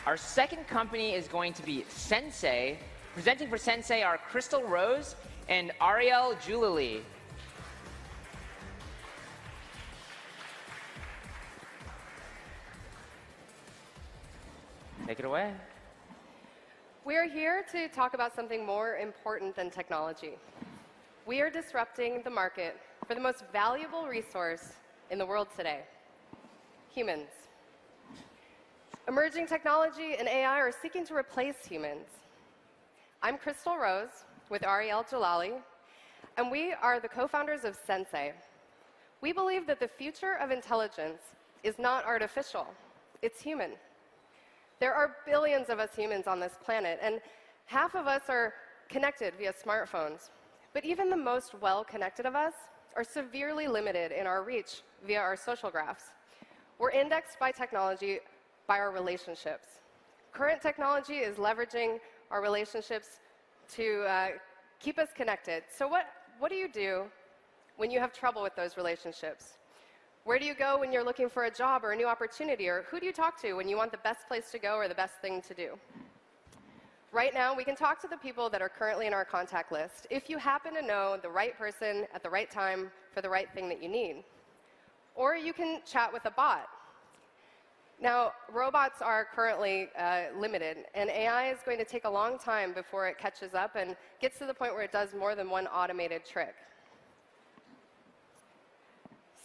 Our second company is going to be Sensay. Presenting for Sensay are Crystal Rose and Ariel Julili. Take it away. We are here to talk about something more important than technology. We are disrupting the market for the most valuable resource in the world today, humans. Emerging technology and AI are seeking to replace humans. I'm Crystal Rose with Ariel Julili, and we are the co-founders of Sensay. We believe that the future of intelligence is not artificial, it's human. There are billions of us humans on this planet, and half of us are connected via smartphones. But even the most well-connected of us are severely limited in our reach via our social graphs. We're indexed by technology by our relationships. Current technology is leveraging our relationships to keep us connected. So what do you do when you have trouble with those relationships? Where do you go when you're looking for a job or a new opportunity? Or who do you talk to when you want the best place to go or the best thing to do? Right now, we can talk to the people that are currently in our contact list if you happen to know the right person at the right time for the right thing that you need. Or you can chat with a bot. Now, robots are currently limited, and AI is going to take a long time before it catches up and gets to the point where it does more than one automated trick.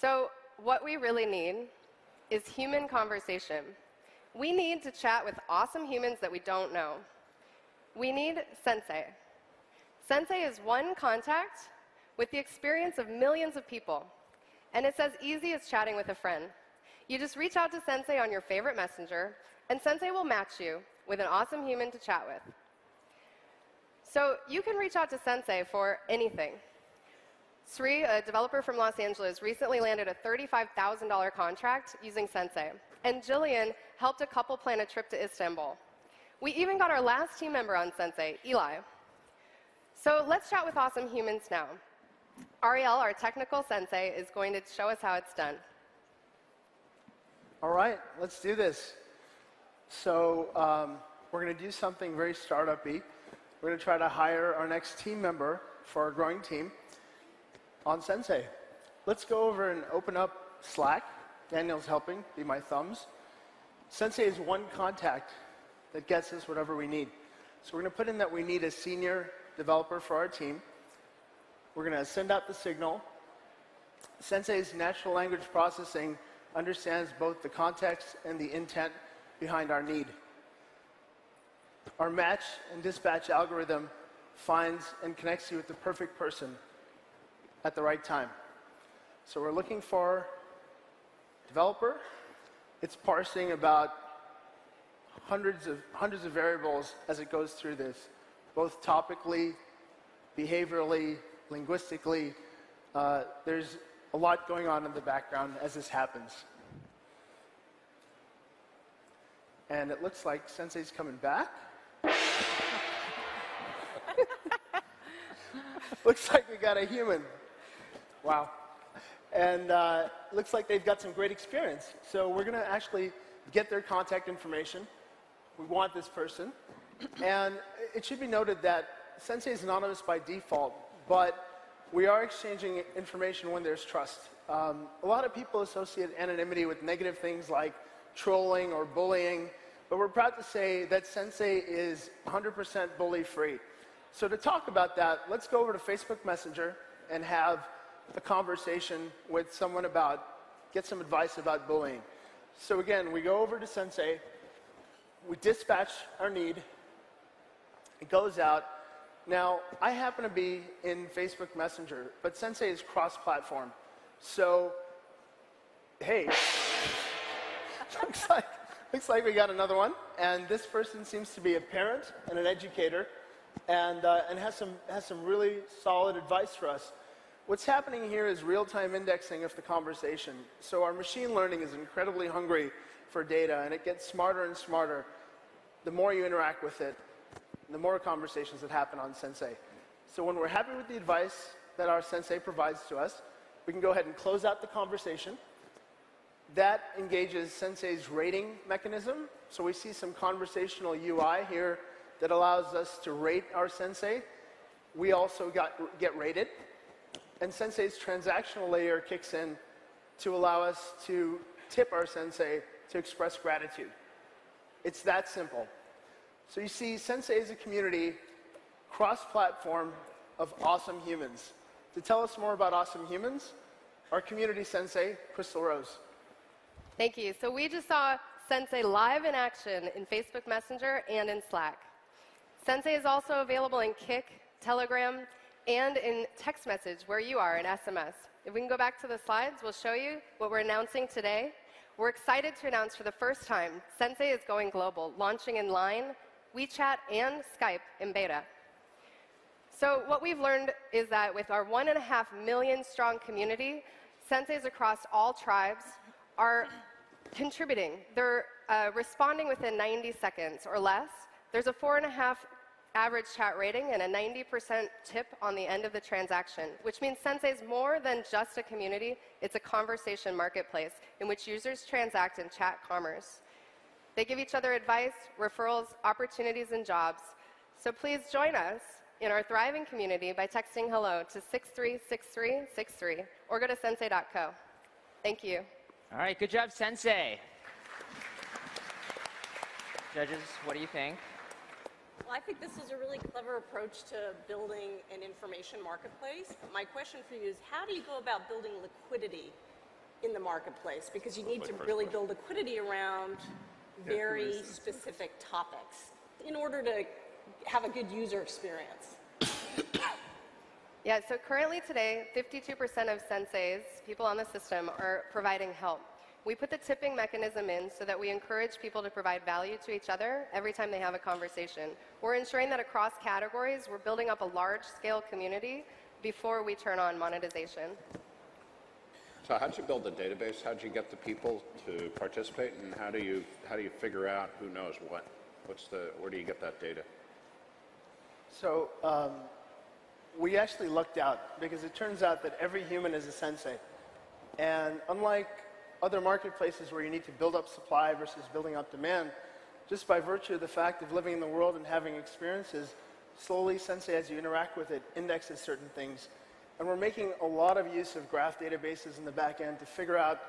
So what we really need is human conversation. We need to chat with awesome humans that we don't know. We need Sensay. Sensay is one contact with the experience of millions of people, and it's as easy as chatting with a friend. You just reach out to Sensay on your favorite messenger, and Sensay will match you with an awesome human to chat with. So you can reach out to Sensay for anything. Sri, a developer from Los Angeles, recently landed a $35,000 contract using Sensay. And Jillian helped a couple plan a trip to Istanbul. We even got our last team member on Sensay, Eli. So let's chat with awesome humans now. Ariel, our technical Sensei, is going to show us how it's done. All right, let's do this. So we're going to do something very startup-y. We're going to try to hire our next team member for our growing team on Sensay. Let's go over and open up Slack. Daniel's helping, be my thumbs. Sensay is one contact that gets us whatever we need. So we're going to put in that we need a senior developer for our team. We're going to send out the signal. Sensay's natural language processing understands both the context and the intent behind our need. Our match and dispatch algorithm finds and connects you with the perfect person at the right time. So we're looking for developer. It's parsing about hundreds of variables as it goes through this, both topically, behaviorally, linguistically. There's a lot going on in the background as this happens. And it looks like Sensei's coming back. Looks like we got a human. Wow. And looks like they've got some great experience. So we're going to actually get their contact information. We want this person. And it should be noted that Sensay is anonymous by default, but we are exchanging information when there's trust. A lot of people associate anonymity with negative things like trolling or bullying, but we're proud to say that Sensay is 100% bully-free. So to talk about that, let's go over to Facebook Messenger and have a conversation with someone get some advice about bullying. So again, we go over to Sensay, we dispatch our need, it goes out. Now, I happen to be in Facebook Messenger, but Sensay is cross-platform. So, hey, looks like we got another one. And this person seems to be a parent and an educator, and has some really solid advice for us. What's happening here is real-time indexing of the conversation. So our machine learning is incredibly hungry for data, and it gets smarter and smarter the more you interact with it, the more conversations that happen on Sensay. So when we're happy with the advice that our Sensay provides to us, we can go ahead and close out the conversation. That engages Sensay's rating mechanism So we see some conversational UI here that allows us to rate our Sensay. We also get rated. And Sensay's transactional layer kicks in to allow us to tip our Sensay to express gratitude. It's that simple. So you see, Sensay is a community, cross-platform, of awesome humans. To tell us more about awesome humans, our community Sensay, Crystal Rose. Thank you. So we just saw Sensay live in action in Facebook Messenger and in Slack. Sensay is also available in Kik, Telegram, and in text message where you are in SMS. If we can go back to the slides, we'll show you what we're announcing today. We're excited to announce for the first time, Sensay is going global, launching in Line, WeChat, and Skype in beta. So what we've learned is that with our 1.5 million strong community, Sensays across all tribes are contributing. They're responding within 90 seconds or less. There's a 4.5 average chat rating and a 90% tip on the end of the transaction, which means Sensay is more than just a community. It's a conversation marketplace in which users transact in chat commerce. They give each other advice, referrals, opportunities, and jobs. So please join us in our thriving community by texting hello to 636363 or go to sensay.co. Thank you. All right, good job, Sensay. Judges, what do you think? Well, I think this is a really clever approach to building an information marketplace. My question for you is, how do you go about building liquidity in the marketplace? Because you need to really build liquidity around very specific topics in order to have a good user experience. Yeah, so currently today, 52% of Sensays, people on the system, are providing help. We put the tipping mechanism in so that we encourage people to provide value to each other every time they have a conversation. We're ensuring that across categories, we're building up a large-scale community before we turn on monetization. So how'd you build the database? How'd you get the people to participate? And how do you figure out who knows what? Where do you get that data? So we actually lucked out because it turns out that every human is a Sensay. And unlike other marketplaces where you need to build up supply versus building up demand, just by virtue of the fact of living in the world and having experiences, slowly Sensay, as you interact with it, indexes certain things. And we're making a lot of use of graph databases in the back end to figure out,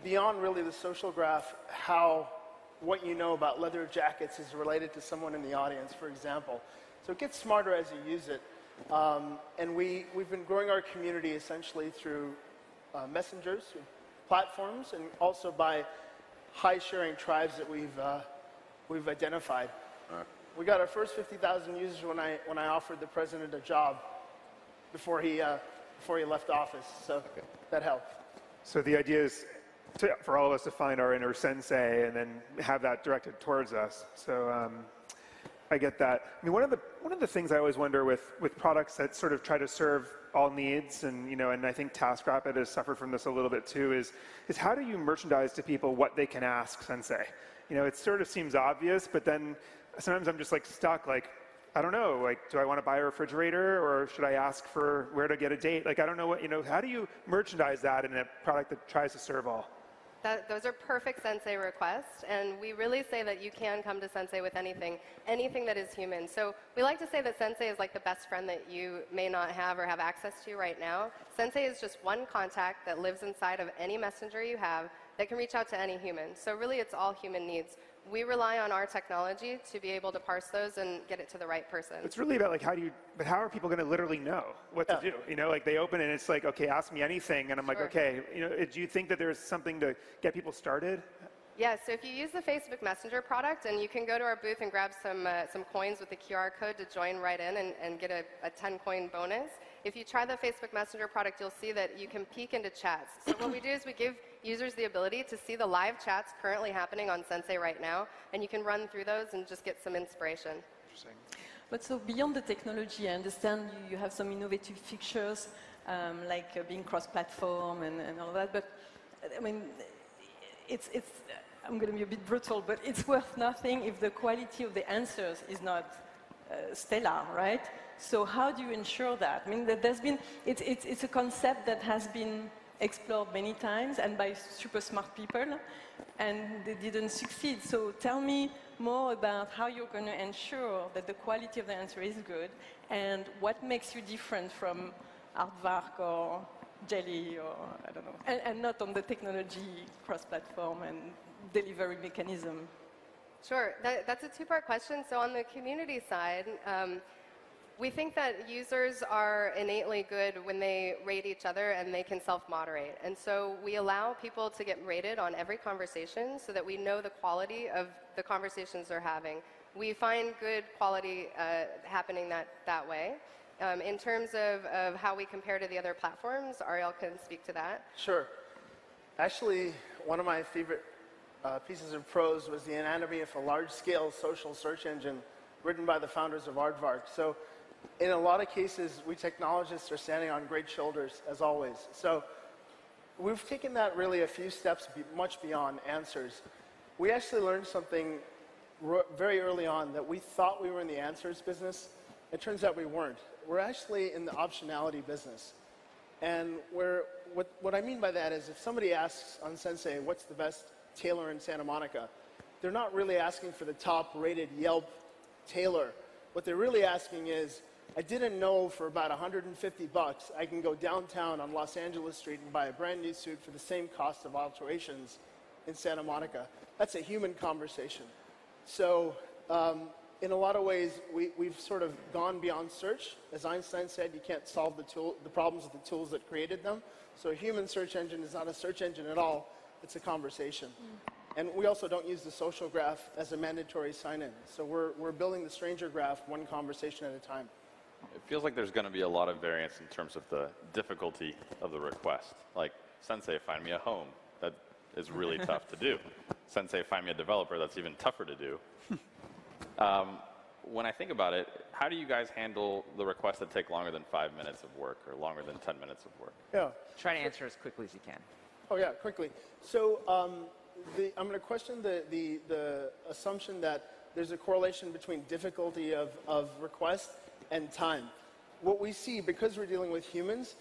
beyond really the social graph, how what you know about leather jackets is related to someone in the audience, for example. So it gets smarter as you use it. And we've been growing our community essentially through messengers, through platforms, and also by high-sharing tribes that we've identified. We got our first 50,000 users when I offered the president a job before he left office. So that helped. So the idea is for all of us to find our inner Sensay and then have that directed towards us. So I get that. I mean, one of the things I always wonder with products that sort of try to serve all needs, and and I think TaskRapid has suffered from this a little bit too, is how do you merchandise to people what they can ask Sensay? It sort of seems obvious, but then sometimes I'm just like stuck, like, I don't know, like, do I want to buy a refrigerator or should I ask for where to get a date? Like, I don't know what, how do you merchandise that in a product that tries to serve all? Those are perfect Sensay requests, and we really say that you can come to Sensay with anything that is human. So we like to say that Sensay is like the best friend that you may not have or have access to right now. Sensay is just one contact that lives inside of any messenger you have that can reach out to any human. So really, it's all human needs. We rely on our technology to be able to parse those and get it to the right person. It's really about like how are people going to literally know what to do? Like they open it and it's like, okay, ask me anything, and I'm like, okay, do you think that there's something to get people started? Yeah, so if you use the Facebook Messenger product, and you can go to our booth and grab some coins with the QR code to join right in and get a 10-coin bonus. If you try the Facebook Messenger product, you'll see that you can peek into chats. So what we do is we give users the ability to see the live chats currently happening on Sensay right now, and you can run through those and just get some inspiration. Interesting. But so beyond the technology, I understand you have some innovative features like being cross-platform and all that, but I mean, I'm going to be a bit brutal, but it's worth nothing if the quality of the answers is not stellar, right? So how do you ensure that? I mean, that it's a concept that has been explored many times and by super smart people, and they didn't succeed. So tell me more about how you're going to ensure that the quality of the answer is good, and what makes you different from Aardvark or Jelly, or I don't know, and not on the technology cross-platform and delivery mechanism. Sure, that's a two-part question. So on the community side, we think that users are innately good when they rate each other and they can self-moderate. And so we allow people to get rated on every conversation so that we know the quality of the conversations they're having. We find good quality happening that way. In terms of how we compare to the other platforms, Ariel can speak to that. Sure. Actually, one of my favorite pieces of prose was The Anatomy of a Large-Scale Social Search Engine, written by the founders of Aardvark. So in a lot of cases, we technologists are standing on great shoulders, as always. So we've taken that really a few steps much beyond answers. We actually learned something very early on, that we thought we were in the answers business. It turns out we weren't. We're actually in the optionality business. And what I mean by that is, if somebody asks on Sensay, what's the best tailor in Santa Monica, they're not really asking for the top-rated Yelp tailor. What they're really asking is, I didn't know for about $150 I can go downtown on Los Angeles Street and buy a brand new suit for the same cost of alterations in Santa Monica. That's a human conversation. So in a lot of ways, we've sort of gone beyond search. As Einstein said, you can't solve the problems with the tools that created them. So a human search engine is not a search engine at all. It's a conversation. And we also don't use the social graph as a mandatory sign-in. So we're building the stranger graph one conversation at a time. It feels like there's going to be a lot of variance in terms of the difficulty of the request. Like, Sensay, find me a home. That is really tough to do. Sensay, find me a developer. That's even tougher to do. When I think about it, how do you guys handle the requests that take longer than 5 minutes of work or longer than 10 minutes of work? Yeah. Try to answer as quickly as you can. Oh, yeah, quickly. So I'm going to question the assumption that there's a correlation between difficulty of request and time. What we see, because we're dealing with humans,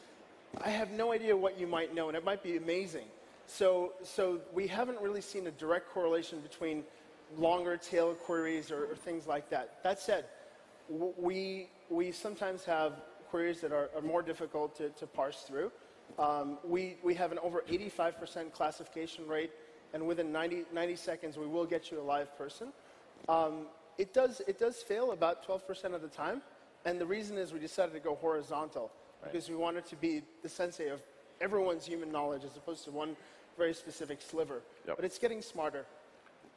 I have no idea what you might know, and it might be amazing. So we haven't really seen a direct correlation between longer tail queries or things like that. That said, we sometimes have queries that are more difficult to parse through. We have an over 85% classification rate, and within 90 seconds, we will get you a live person. It does fail about 12% of the time, and the reason is we decided to go horizontal, because we wanted to be the Sensay of everyone's human knowledge as opposed to one very specific sliver. Yep. But it's getting smarter.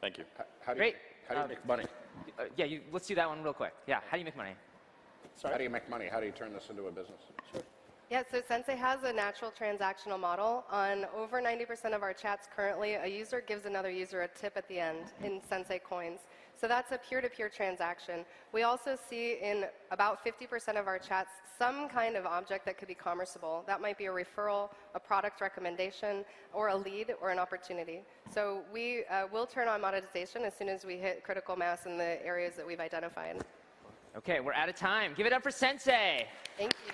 Thank you. How do Great. you make money? Yeah, let's do that one real quick. Yeah, how do you make money? Sorry? How do you make money? How do you turn this into a business? Sure. Yeah, so Sensay has a natural transactional model. On over 90% of our chats currently, a user gives another user a tip at the end in Sensay coins. So that's a peer-to-peer transaction. We also see in about 50% of our chats some kind of object that could be commerceable. That might be a referral, a product recommendation, or a lead, or an opportunity. So we will turn on monetization as soon as we hit critical mass in the areas that we've identified. Okay, we're out of time. Give it up for Sensay. Thank you.